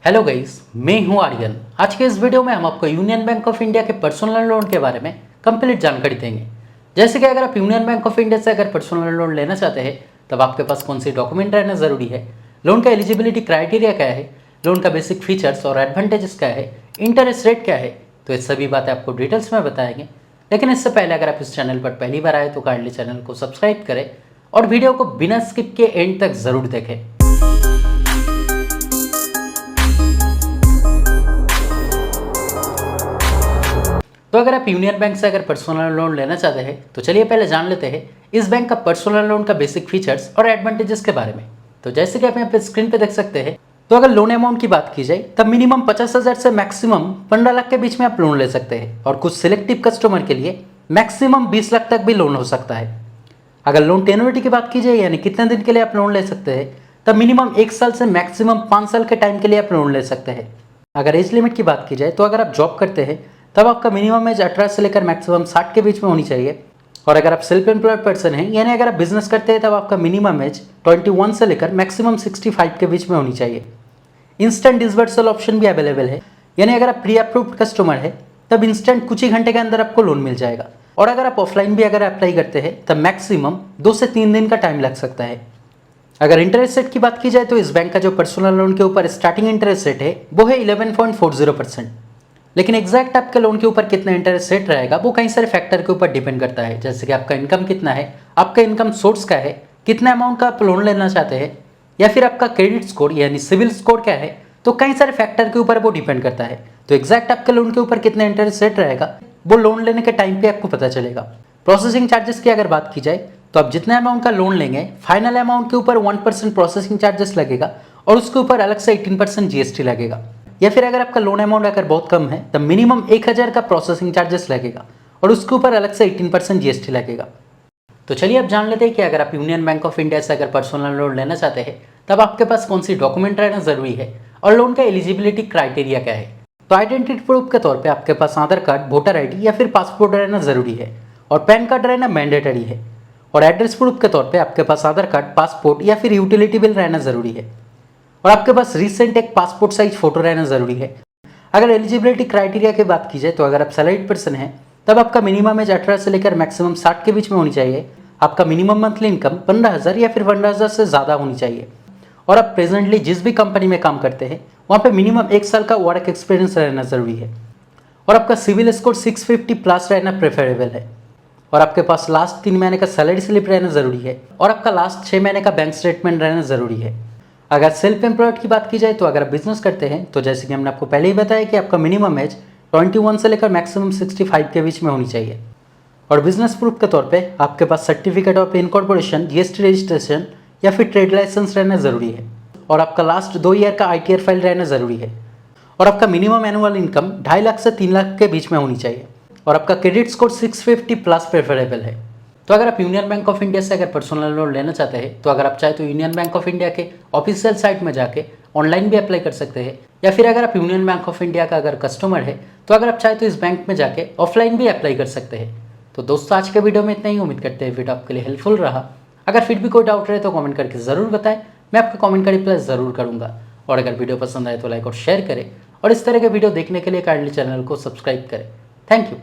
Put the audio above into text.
Hello guys, मैं हूं आर्यन। आज के इस वीडियो में हम आपको यूनियन बैंक ऑफ इंडिया के पर्सनल लोन के बारे में कंप्लीट जानकारी देंगे। जैसे कि अगर आप यूनियन बैंक ऑफ इंडिया से अगर पर्सनल लोन लेना चाहते हैं तब आपके पास कौन सी डॉक्यूमेंट रहना ज़रूरी है, लोन का एलिजिबिलिटी क्राइटेरिया क्या है, लोन का बेसिक फीचर्स और एडवांटेजेस क्या है, इंटरेस्ट रेट क्या है, तो ये सभी बातें आपको डिटेल्स में बताएंगे। लेकिन इससे पहले अगर आप इस चैनल पर पहली बार आए तो काइंडली चैनल को सब्सक्राइब करें और वीडियो को बिना स्किप के एंड तक ज़रूर देखें। तो अगर आप यूनियन बैंक से अगर पर्सनल लोन लेना चाहते हैं तो चलिए पहले जान लेते हैं इस बैंक का पर्सनल लोन का बेसिक फीचर्स और एडवांटेजेस के बारे में। तो जैसे कि आप यहाँ पे स्क्रीन पे देख सकते हैं, तो अगर लोन अमाउंट की बात की जाए तब मिनिमम 50,000 से मैक्सिमम 15 लाख के बीच में आप लोन ले सकते हैं और कुछ सिलेक्टिव कस्टमर के लिए मैक्सिमम 20 लाख तक भी लोन हो सकता है। अगर लोन टेन्योरिटी की बात की जाए यानी कितने दिन के लिए आप लोन ले सकते हैं, तब मिनिमम 1 साल से मैक्सिमम 5 साल के टाइम के लिए आप लोन ले सकते हैं। अगर एज लिमिट की बात की जाए तो अगर आप जॉब करते हैं तब आपका मिनिमम एज 18 से लेकर मैक्सिमम 60 के बीच में होनी चाहिए। और अगर आप सेल्फ एम्प्लॉयड पर्सन हैं यानी अगर आप बिजनेस करते हैं तब आपका मिनिमम एज 21 से लेकर मैक्सिमम 65 के बीच में होनी चाहिए। इंस्टेंट डिसबर्सल ऑप्शन भी अवेलेबल है, यानी अगर आप प्री अप्रूव्ड कस्टमर है तब इंस्टेंट कुछ ही घंटे के अंदर आपको लोन मिल जाएगा। और अगर आप ऑफलाइन भी अगर अप्लाई करते हैं तब मैक्सिमम 2 से 3 दिन का टाइम लग सकता है। अगर इंटरेस्ट रेट की बात की जाए तो इस बैंक का जो पर्सनल लोन के ऊपर स्टार्टिंग इंटरेस्ट रेट है वो है 11.40%। लेकिन एग्जैक्ट आपके लोन के ऊपर कितना इंटरेस्ट रेट रहेगा वो कई सारे फैक्टर के ऊपर डिपेंड करता है, जैसे कि आपका इनकम कितना है, आपका इनकम सोर्स क्या है, कितना अमाउंट का आप लोन लेना चाहते हैं, या फिर आपका क्रेडिट स्कोर यानी सिविल स्कोर क्या है। तो कई सारे फैक्टर के ऊपर वो डिपेंड करता है। तो एग्जैक्ट आपके लोन के ऊपर कितना इंटरेस्ट रेट रहेगा वो लोन लेने के टाइम पे आपको पता चलेगा। प्रोसेसिंग चार्जेस की अगर बात की जाए तो आप जितने अमाउंट का लोन लेंगे फाइनल अमाउंट के ऊपर 1% प्रोसेसिंग चार्जेस लगेगा और उसके ऊपर अलग से 18% जीएसटी लगेगा। या फिर अगर आपका लोन अमाउंट अगर बहुत कम है तब मिनिमम 1000 का प्रोसेसिंग चार्जेस लगेगा और उसके ऊपर अलग से 18% जीएसटी लगेगा। तो चलिए अब जान लेते हैं कि अगर आप यूनियन बैंक ऑफ इंडिया से अगर पर्सनल लोन लेना चाहते हैं तब आपके पास कौन सी डॉक्यूमेंट रहना जरूरी है और लोन का एलिजिबिलिटी क्राइटेरिया क्या है। तो आइडेंटिटी प्रूफ के तौर पे आपके पास आधार कार्ड, वोटर आईडी या फिर पासपोर्ट रहना जरूरी है और पैन कार्ड रहना मैंडेटरी है। और एड्रेस प्रूफ के तौर पे आपके पास आधार कार्ड, पासपोर्ट या फिर यूटिलिटी बिल रहना जरूरी है और आपके पास रिसेंट एक पासपोर्ट साइज फोटो रहना जरूरी है। अगर एलिजिबिलिटी क्राइटेरिया की बात की जाए तो अगर आप सैलरीड पर्सन हैं तब आपका मिनिमम एज 18 से लेकर मैक्सिमम 60 के बीच में होनी चाहिए। आपका मिनिमम मंथली इनकम 15,000 या फिर 15,000 से ज़्यादा होनी चाहिए और आप प्रेजेंटली जिस भी कंपनी में काम करते हैं वहाँ पे मिनिमम 1 साल का वर्क एक्सपीरियंस रहना जरूरी है और आपका सिविल स्कोर 650 प्लस रहना प्रेफरेबल है और आपके पास लास्ट 3 महीने का सैलरी स्लिप रहना जरूरी है और आपका लास्ट 6 महीने का बैंक स्टेटमेंट रहना जरूरी है। अगर सेल्फ एम्प्लॉयड की बात की जाए तो अगर आप बिजनेस करते हैं तो जैसे कि हमने आपको पहले ही बताया कि आपका मिनिमम एज 21 से लेकर मैक्सिमम 65 के बीच में होनी चाहिए और बिजनेस प्रूफ के तौर पे आपके पास certificate of incorporation, GST registration या फिर ट्रेड लाइसेंस रहना जरूरी है और आपका लास्ट 2 ईयर का आईटीआर फाइल रहना जरूरी है और आपका मिनिमम एनुअल इनकम 2.5 लाख से 3 लाख के बीच में होनी चाहिए और आपका क्रेडिट स्कोर 650 प्लस प्रेफरेबल है। तो अगर आप यूनियन बैंक ऑफ इंडिया से अगर पर्सनल लोन लेना चाहते हैं तो अगर आप चाहे तो यूनियन बैंक ऑफ इंडिया के ऑफिशियल साइट में जाके ऑनलाइन भी अप्लाई कर सकते हैं या फिर अगर आप यूनियन बैंक ऑफ इंडिया का अगर कस्टमर है तो अगर आप चाहे तो इस बैंक में जाके ऑफलाइन भी अप्लाई कर सकते हैं। तो दोस्तों आज के वीडियो में इतना ही। उम्मीद करते हैं वीडियो आपके लिए हेल्पफुल रहा। अगर फिर भी कोई डाउट रहे तो कमेंट करके ज़रूर बताएं, मैं आपका कमेंट का रिप्लाई ज़रूर करूँगा। और अगर वीडियो पसंद आए तो लाइक और शेयर करें और इस तरह के वीडियो देखने के लिए काइंडली चैनल को सब्सक्राइब करें। Thank you.